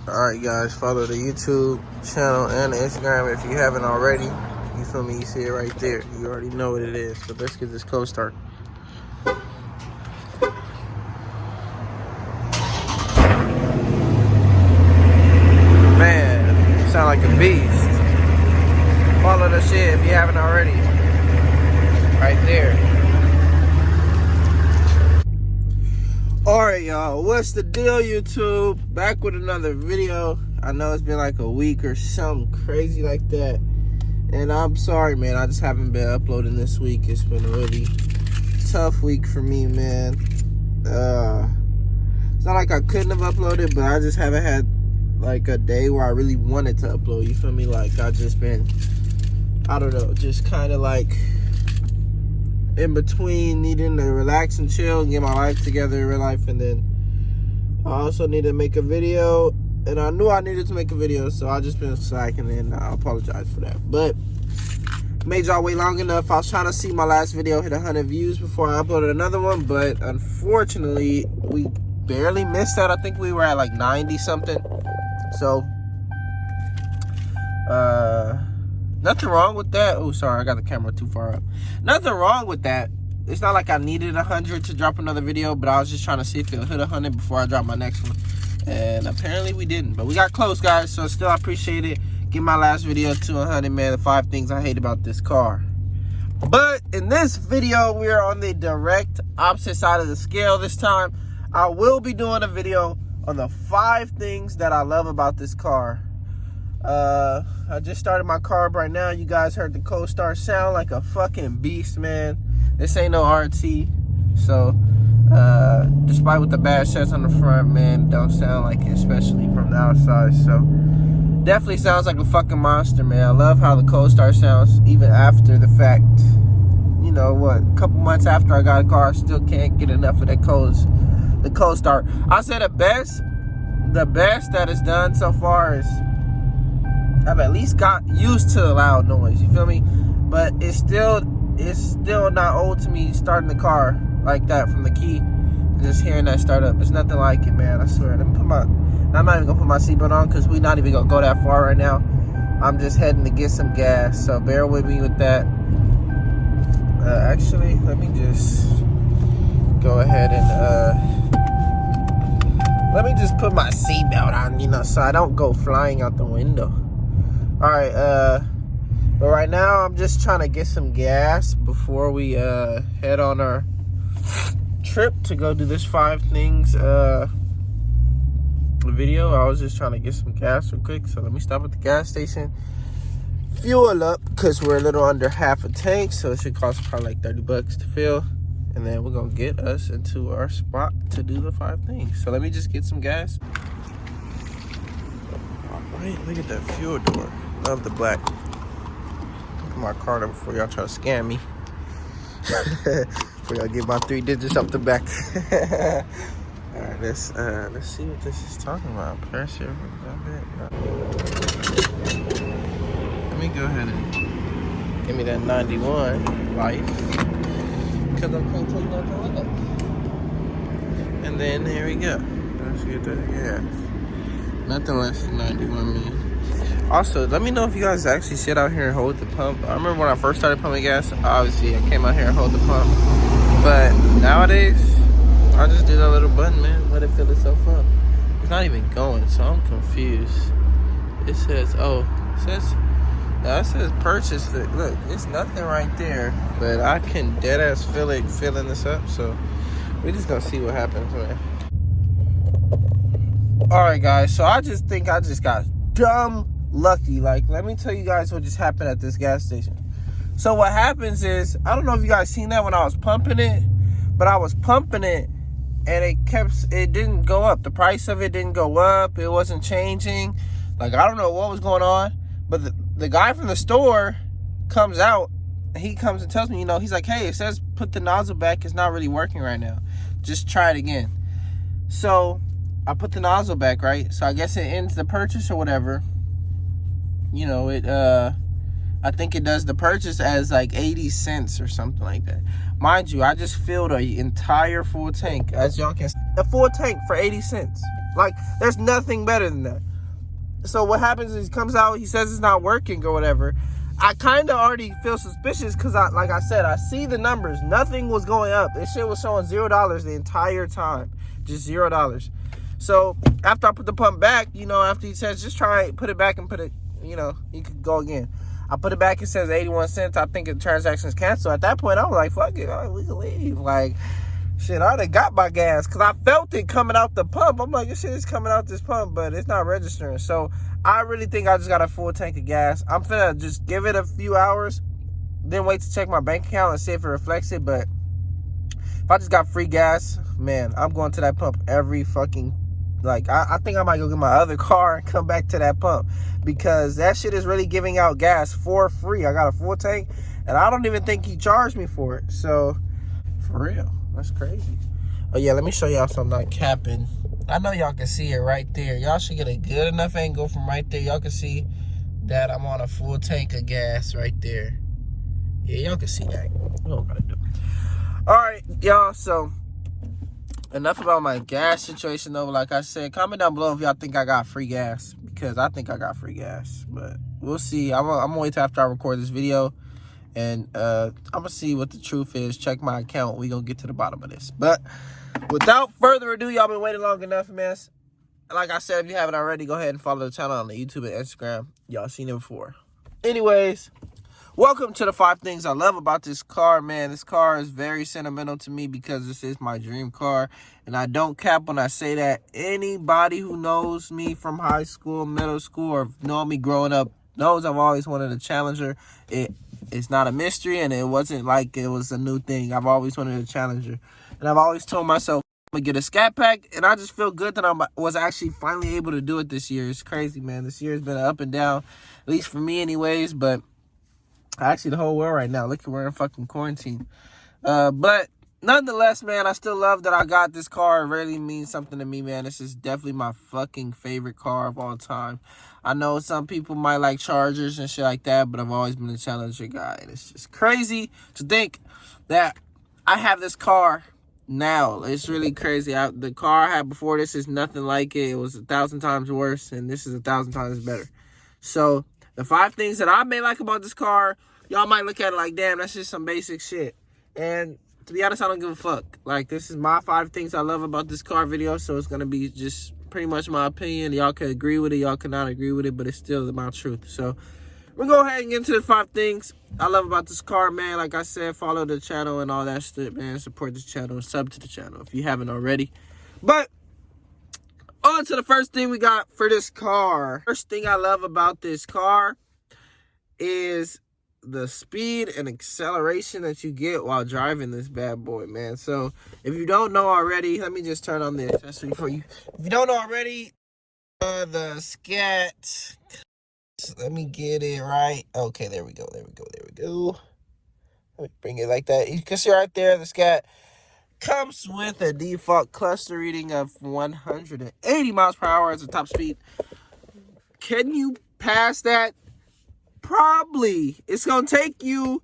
Alright guys, follow the YouTube channel and the Instagram if you haven't already. You feel me? You see it right there. You already know what it is. But let's get this cold start. Man, you sound like a beast. Follow the shit if you haven't already. Right there. Alright y'all, what's the deal YouTube? Back with another video. I know it's been like a week or something crazy like that. And I'm sorry man, I just haven't been uploading this week. It's been a really tough week for me, man. It's not like I couldn't have uploaded, but I just haven't had like a day where I really wanted to upload. You feel me? Like I just been, I don't know, just kind of like in between needing to relax and chill and get my life together in real life. And then I also need to make a video, and I knew I needed to make a video, so I just been slacking, and I apologize for that. But made y'all wait long enough. I was trying to see my last video hit 100 views before I uploaded another one, but unfortunately we barely missed that. I think we were at like 90 something. So nothing wrong with that. Oh, sorry, I got the camera too far up. Nothing wrong with that. It's not like I needed 100 to drop another video, but I was just trying to see if it hit 100 before I drop my next one. And apparently we didn't, but we got close, guys. So still, I appreciate it. Get my last video to 100, man. The 5 things I hate about this car. But in this video, we are on the direct opposite side of the scale this time. I will be doing a video on the 5 things that I love about this car. I just started my car up right now. You guys heard the cold start sound like a fucking beast, man. This ain't no RT, so despite what the badge says on the front, man, don't sound like it, especially from the outside. So definitely sounds like a fucking monster, man. I love how the cold start sounds even after the fact. You know what, a couple months after I got a car, I still can't get enough of that the cold start. I say the best that it's done so far is I've at least got used to the loud noise, you feel me? But it's still not old to me starting the car like that from the key and just hearing that start up. There's nothing like it, man, I swear. I'm not even gonna put my seatbelt on because we're not even gonna go that far right now. I'm just heading to get some gas, so bear with me with that. Actually, let me just go ahead and let me just put my seatbelt on, you know, so I don't go flying out the window. Alright, but right now I'm just trying to get some gas before we head on our trip to go do this 5 things video. I was just trying to get some gas real quick, so let me stop at the gas station, fuel up, because we're a little under half a tank, so it should cost probably like 30 bucks to fill, and then we're gonna get us into our spot to do the 5 things. So let me just get some gas. Alright, look at that fuel door. Love the black. Put my card up before y'all try to scam me. Before y'all get my 3 digits up the back. Alright, let's see what this is talking about. Pressure. Let me go ahead and give me that 91 life. Because I can't take nothing less. And then here we go. Let's get that gas. Nothing less than 91, man. Also, let me know if you guys actually sit out here and hold the pump. I remember when I first started pumping gas, obviously I came out here and hold the pump. But nowadays, I just do that little button, man. Let it fill itself up. It's not even going, so I'm confused. It says, it says purchase it. Look, it's nothing right there. But I can deadass feel it filling this up. So we're just gonna see what happens, man. Alright guys, so I just think I just got dumb lucky. Like, let me tell you guys what just happened at this gas station. So what happens is, I don't know if you guys seen that when I was pumping it, but I was pumping it and it didn't go up. The price of it didn't go up. It wasn't changing. Like, I don't know what was going on, but the guy from the store comes out. He comes and tells me, you know, he's like, hey, it says put the nozzle back. It's not really working right now. Just try it again. So I put the nozzle back, right? So I guess it ends the purchase or whatever. You know, I think it does the purchase as like 80 cents or something like that. Mind you, I just filled an entire full tank. As y'all can see, a full tank for 80 cents. Like, there's nothing better than that. So what happens is he comes out, he says it's not working or whatever. I kind of already feel suspicious because, like I said, I see the numbers. Nothing was going up. This shit was showing $0 the entire time. Just $0. So after I put the pump back, you know, after he says, just try it, put it back and put it, you know, you could go again. I put it back, it says 81 cents. I think the transaction's canceled. At that point, I was like, fuck it, we can leave. Like, shit, I done got my gas because I felt it coming out the pump. I'm like, this shit is coming out this pump, but it's not registering. So I really think I just got a full tank of gas. I'm finna just give it a few hours, then wait to check my bank account and see if it reflects it. But if I just got free gas, man, I'm going to that pump every fucking, like, I think I might go get my other car and come back to that pump because that shit is really giving out gas for free. I got a full tank, and I don't even think he charged me for it. So, for real, that's crazy. Oh, yeah, let me show y'all something I'm not capping. I know y'all can see it right there. Y'all should get a good enough angle from right there. Y'all can see that I'm on a full tank of gas right there. Yeah, y'all can see that. What do I gotta do? All right, y'all, so enough about my gas situation, though. Like I said, comment down below if y'all think I got free gas, because I think I got free gas, but we'll see. I'm gonna wait till after I record this video, and I'm gonna see what the truth is. Check my account. We gonna get to the bottom of this. But without further ado, y'all been waiting long enough, man. Like I said, if you haven't already, go ahead and follow the channel on the YouTube and Instagram. Y'all seen it before. Anyways, welcome to the 5 things I love about this car, man. This car is very sentimental to me because this is my dream car. And I don't cap when I say that. Anybody who knows me from high school, middle school, or know me growing up knows I've always wanted a Challenger. It's not a mystery, and it wasn't like it was a new thing. I've always wanted a Challenger. And I've always told myself I'm going to get a ScatPack, and I just feel good that I was actually finally able to do it this year. It's crazy, man. This year has been up and down, at least for me anyways, but actually the whole world right now. Look, we're in fucking quarantine. But nonetheless, man, I still love that I got this car. It really means something to me, man. This is definitely my fucking favorite car of all time. I know some people might like Chargers and shit like that, but I've always been a Challenger guy. And it's just crazy to think that I have this car now. It's really crazy. The car I had before this is nothing like it. It was 1,000 times worse, and this is 1,000 times better. So the 5 things that I may like about this car, y'all might look at it like, damn, that's just some basic shit. And to be honest, I don't give a fuck. Like, this is my 5 things I love about this car video, so it's going to be just pretty much my opinion. Y'all can agree with it, y'all cannot agree with it, but it's still my truth. So we're going to go ahead and get into the 5 things I love about this car, man. Like I said, follow the channel and all that shit, man. Support the channel and sub to the channel if you haven't already. But on to the first thing we got for this car. First thing I love about this car is the speed and acceleration that you get while driving this bad boy, man. So if you don't know already, let me just turn on the accessory for you. If you don't know already, the Scat, let me get it right. Okay, there we go. Let me bring it like that. You can see right there, the Scat comes with a default cluster reading of 180 miles per hour as a top speed. Can you pass that? Probably. It's gonna take you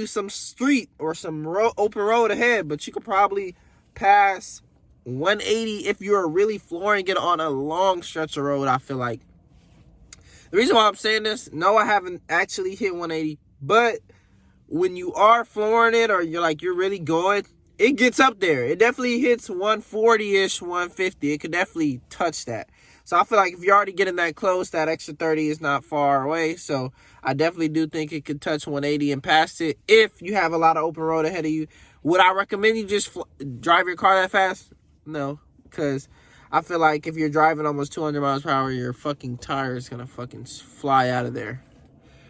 some street or some open road ahead, but you could probably pass 180 if you're really flooring it on a long stretch of road. I feel like the reason why I'm saying this, no, I haven't actually hit 180, but when you are flooring it or you're really going, it gets up there. It definitely hits 140-ish, 150. It could definitely touch that. So I feel like if you're already getting that close, that extra 30 is not far away. So I definitely do think it could touch 180 and past it if you have a lot of open road ahead of you. Would I recommend you just drive your car that fast? No, because I feel like if you're driving almost 200 miles per hour, your fucking tire is going to fucking fly out of there.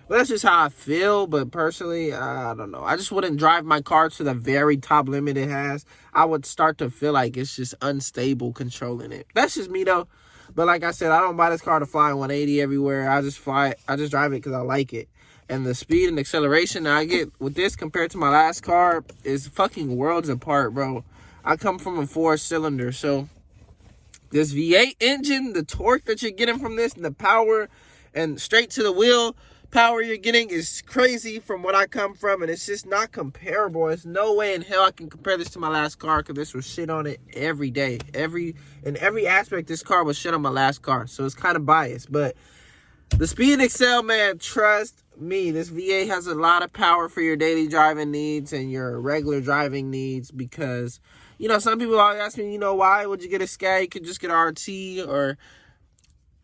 But that's just how I feel. But personally, I don't know. I just wouldn't drive my car to the very top limit it has. I would start to feel like it's just unstable controlling it. That's just me, though. But like I said, I don't buy this car to fly 180 everywhere. I just drive it because I like it. And the speed and acceleration that I get with this compared to my last car is fucking worlds apart, bro. I come from a 4-cylinder, so this V8 engine, the torque that you're getting from this, and the power, and straight to the wheel, power you're getting is crazy from what I come from, and it's just not comparable. There's no way in hell I can compare this to my last car, because this was shit on it every day. In every aspect, this car was shit on my last car, so it's kind of biased. But the Speed Excel, man, trust me, this V8 has a lot of power for your daily driving needs and your regular driving needs, because, you know, some people always ask me, you know, why would you get a Scat? You could just get an RT, or,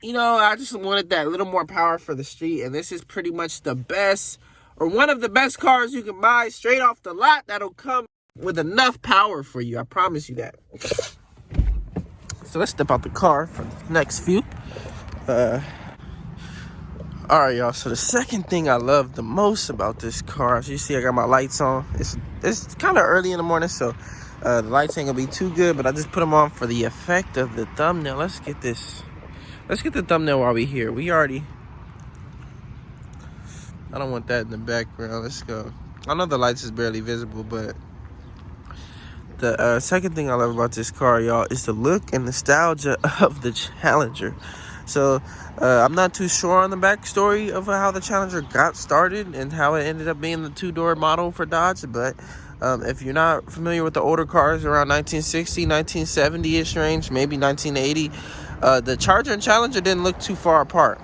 you know, I just wanted that little more power for the street, and this is pretty much the best, or one of the best cars you can buy straight off the lot that'll come with enough power for you. I promise you that. So let's step out the car for the next few. All right, y'all, so the second thing I love the most about this car, as you see, I got my lights on. It's kind of early in the morning, so the lights ain't gonna be too good, but I just put them on for the effect of the thumbnail. Let's get the thumbnail while we here. I don't want that in the background. Let's go. I know the lights is barely visible, but the second thing I love about this car, y'all, is the look and nostalgia of the Challenger. So I'm not too sure on the backstory of how the Challenger got started and how it ended up being the two-door model for Dodge, but if you're not familiar with the older cars around 1960, 1970-ish range, maybe 1980, the Charger and Challenger didn't look too far apart.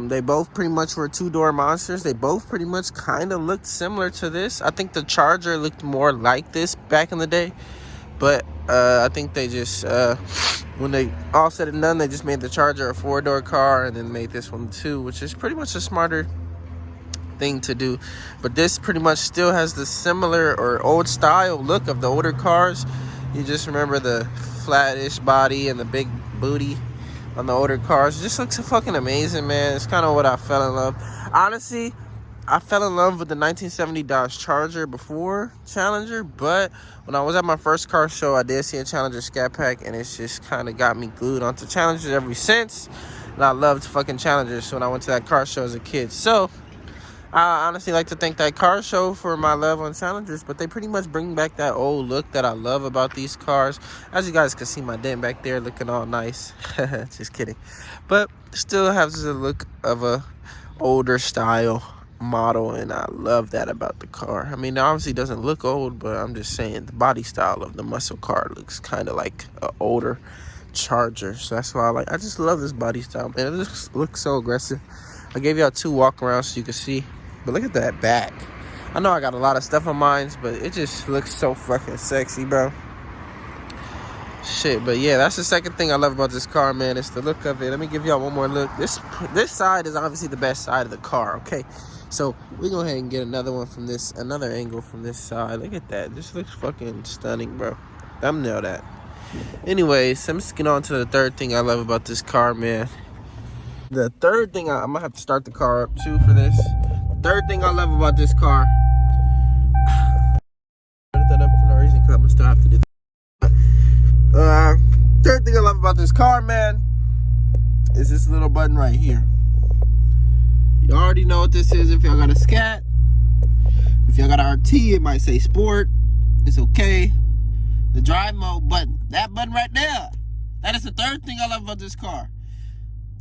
They both pretty much were two-door monsters. They both pretty much kind of looked similar to this. I think the Charger looked more like this back in the day, but I think they just, when they all said and done, they just made the Charger a four-door car and then made this one two, which is pretty much a smarter thing to do. But this pretty much still has the similar or old style look of the older cars. You just remember the flat-ish body and the big booty on the older cars. It just looks fucking amazing, man. It's kind of what I fell in love. Honestly, I fell in love with the 1970 Dodge Charger before Challenger, but when I was at my first car show, I did see a Challenger ScatPack, and it's just kind of got me glued onto Challengers ever since. And I loved fucking Challengers when I went to that car show as a kid. So I honestly like to thank that car show for my love on Challengers, but they pretty much bring back that old look that I love about these cars. As you guys can see, my dent back there looking all nice. Just kidding. But still has the look of a older style model, and I love that about the car. I mean, it obviously doesn't look old, but I'm just saying the body style of the muscle car looks kind of like an older Charger. So that's why I just love this body style, man. It just looks so aggressive. I gave y'all two walk arounds so you can see. But look at that back. I know I got a lot of stuff on mine, but it just looks so fucking sexy, bro. Shit, but yeah, that's the second thing I love about this car, man. It's the look of it. Let me give y'all one more look. This side is obviously the best side of the car, okay? So we go ahead and get another angle from this side. Look at that. This looks fucking stunning, bro. Thumbnail that. Anyways, I'm just getting on to the third thing I love about this car, man. The third thing, I'm gonna have to start the car up too for this. Third thing I love about this car. Put that up for no reason, because I'm gonna still have to do that. Third thing I love about this car, man, is this little button right here. You already know what this is if y'all got a Scat. If y'all got an RT, it might say Sport. It's okay. The drive mode button. That button right there. That is the third thing I love about this car.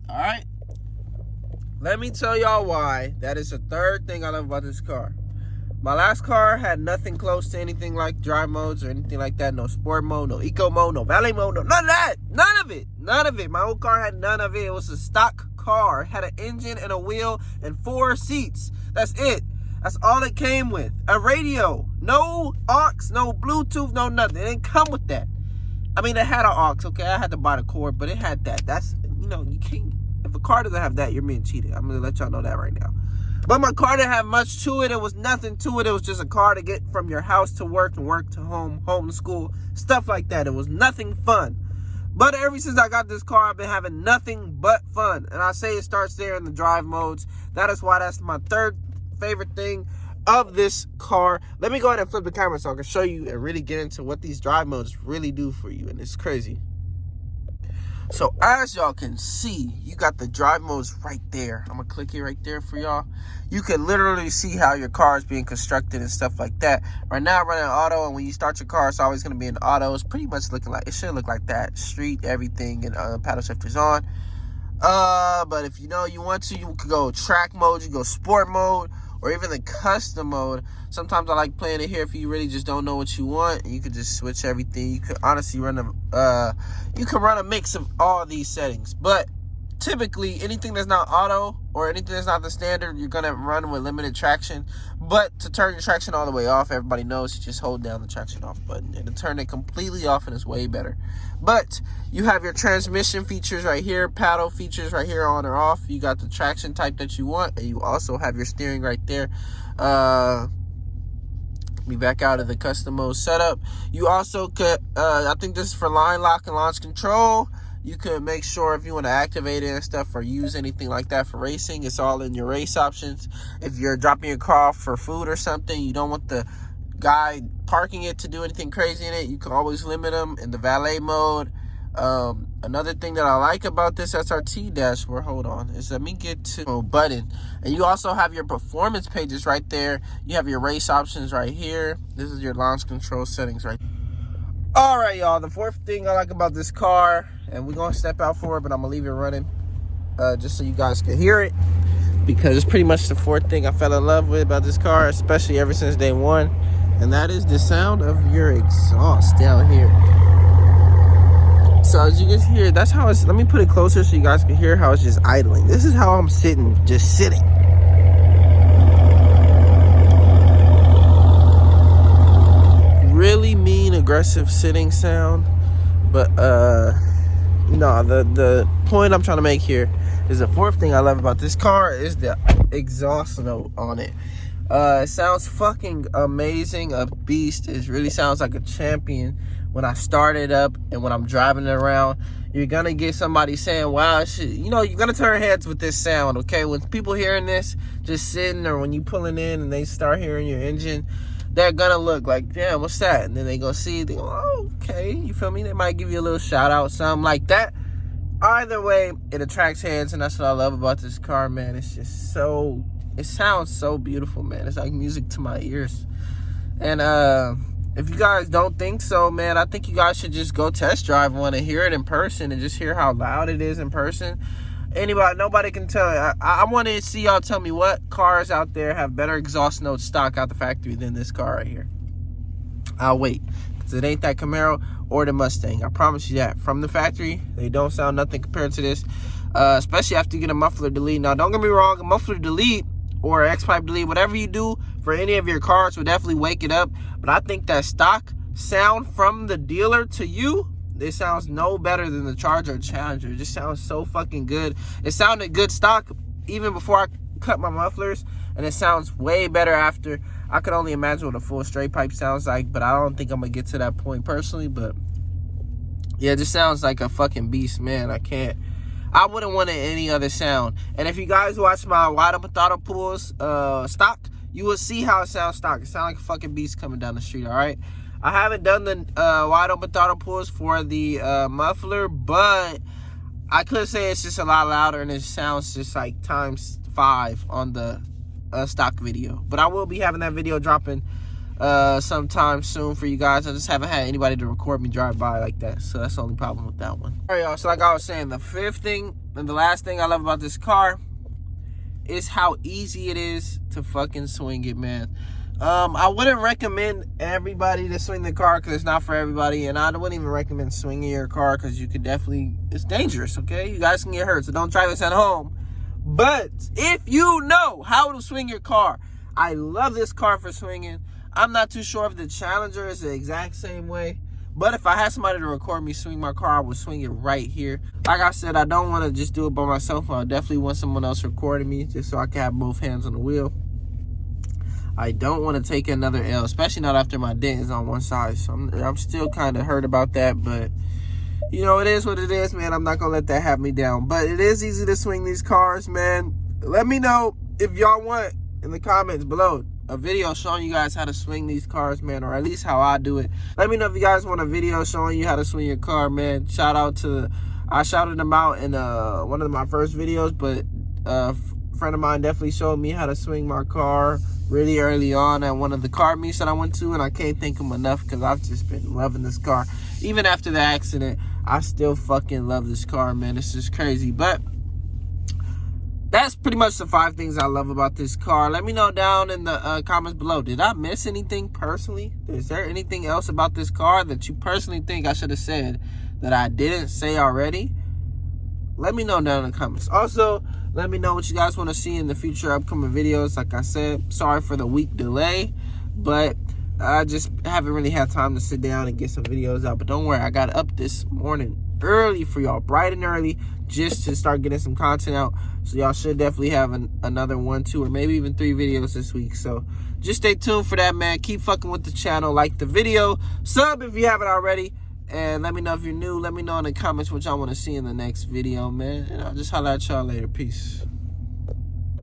Alright? Let me tell y'all why that is the third thing I love about this car. My last car had nothing close to anything like drive modes or anything like that. No sport mode, no eco mode, no valet mode, no none of that. None of it. None of it. My old car had none of it. It was a stock car. It had an engine and a wheel and 4 seats. That's it. That's all it came with. A radio. No aux, no Bluetooth, no nothing. It didn't come with that. I mean, it had an aux, okay? I had to buy the cord, but it had that. That's, you know, you can't. If a car doesn't have that, you're being cheated. I'm going to let y'all know that right now. But my car didn't have much to it. It was nothing to it. It was just a car to get from your house to work and work to home, home to school, stuff like that. It was nothing fun. But ever since I got this car, I've been having nothing but fun. And I say it starts there in the drive modes. That is why that's my third favorite thing of this car. Let me go ahead and flip the camera so I can show you and really get into what these drive modes really do for you. And it's crazy. So as y'all can see, you got the drive modes right there. I'm gonna click it right there for y'all. You can literally see how your car is being constructed and stuff like that. Right now I'm running auto, and when you start your car, it's always gonna be in auto. It's pretty much looking like, it should look like that. Street, everything, and paddle shifters on. But if you know you want to, you could go track mode, you go sport mode, or even the custom mode. Sometimes I like playing it here if you really just don't know what you want. You could just switch everything. You could honestly run a mix of all these settings. But typically, anything that's not auto or anything that's not the standard, you're gonna run with limited traction. But to turn your traction all the way off, everybody knows you just hold down the traction off button, and to turn it completely off, and it's way better. But you have your transmission features right here, paddle features right here, on or off. You got the traction type that you want, and you also have your steering right there. Be back out of the custom mode setup. You also could, I think this is for line lock and launch control. You could make sure if you want to activate it and stuff or use anything like that for racing, it's all in your race options. If you're dropping your car off for food or something, you don't want the guy parking it to do anything crazy in it, you can always limit them in the valet mode. Another thing that I like about this SRT dashboard, hold on, is let me get to button. And you also have your performance pages right there. You have your race options right here. This is your launch control settings right here. All right, y'all, the fourth thing I like about this car, and we're gonna step out for it, but I'm gonna leave it running just so you guys can hear it, because it's pretty much the fourth thing I fell in love with about this car, especially ever since day one, and that is the sound of your exhaust down here. So as you can hear, that's how it's, let me put it closer so you guys can hear how it's just idling. This is how I'm sitting, just sitting. Really mean, aggressive sitting sound. But no, the point I'm trying to make here is the fourth thing I love about this car is the exhaust note on it. It sounds fucking amazing, a beast. It really sounds like a champion when I start it up and when I'm driving it around. You're gonna get somebody saying, wow, shit. You know, you're gonna turn heads with this sound, okay? When people hearing this, just sitting, or when you pulling in and they start hearing your engine, they're gonna look like, damn, what's that? And then they go see, they go, oh, okay, you feel me? They might give you a little shout out, something like that. Either way, it attracts heads, and that's what I love about this car, man. It's just so, it sounds so beautiful, man. It's like music to my ears. And if you guys don't think so, man, I think you guys should just go test drive one and hear it in person and just hear how loud it is in person. Nobody can tell. I want to see y'all tell me what cars out there have better exhaust notes stock out the factory than this car right here. I'll wait, because it ain't that Camaro or the Mustang. I promise you that. From the factory, they don't sound nothing compared to this, especially after you get a muffler delete. Now, don't get me wrong, a muffler delete or X-pipe delete, whatever you do for any of your cars will definitely wake it up. But I think that stock sound from the dealer to you, it sounds no better than the Charger or Challenger. It just sounds so fucking good. It sounded good stock even before I cut my mufflers, and it sounds way better after. I could only imagine what a full straight pipe sounds like, but I don't think I'm gonna get to that point personally. But yeah, it just sounds like a fucking beast, man. I wouldn't want any other sound. And if you guys watch my wide open throttle pulls stock, you will see how it sounds stock. It sounds like a fucking beast coming down the street, all right? I haven't done the wide open throttle pulls for the muffler, but I could say it's just a lot louder, and it sounds just like ×5 on the stock video. But I will be having that video dropping sometime soon for you guys. I just haven't had anybody to record me drive by like that, so that's the only problem with that one. All right, y'all, so like I was saying, the fifth thing and the last thing I love about this car is how easy it is to fucking swing it, man. I wouldn't recommend everybody to swing the car because it's not for everybody, and I wouldn't even recommend swinging your car because you could definitely, it's dangerous, okay? You guys can get hurt, so don't try this at home. But if you know how to swing your car, I love this car for swinging. I'm not too sure if the Challenger is the exact same way, but if I had somebody to record me swing my car, I would swing it right here. Like I said, I don't want to just do it by myself. I definitely want someone else recording me just so I can have both hands on the wheel. I don't want to take another L, especially not after my dent is on one side. So I'm still kind of hurt about that, but you know, it is what it is, man. I'm not going to let that have me down. But it is easy to swing these cars, man. Let me know if y'all want in the comments below a video showing you guys how to swing these cars, man, or at least how I do it. Let me know if you guys want a video showing you how to swing your car, man. Shout out to, I shouted them out in one of my first videos, but a friend of mine definitely showed me how to swing my car really early on at one of the car meets that I went to, and I can't thank him enough because I've just been loving this car. Even after the accident, I still fucking love this car, man. It's just crazy. But that's pretty much the 5 things I love about this car. Let me know down in the comments below. Did I miss anything personally? Is there anything else about this car that you personally think I should have said that I didn't say already? Let me know down in the comments. Also, let me know what you guys want to see in the future upcoming videos. Like I said, sorry for the week delay, but I just haven't really had time to sit down and get some videos out. But don't worry, I got up this morning early for y'all, bright and early, just to start getting some content out. So y'all should definitely have another 1, 2, or maybe even 3 videos this week. So just stay tuned for that, man. Keep fucking with the channel. Like the video, sub if you haven't already, and let me know if you're new. Let me know in the comments what y'all want to see in the next video, man. And I'll just holler at y'all later. Peace.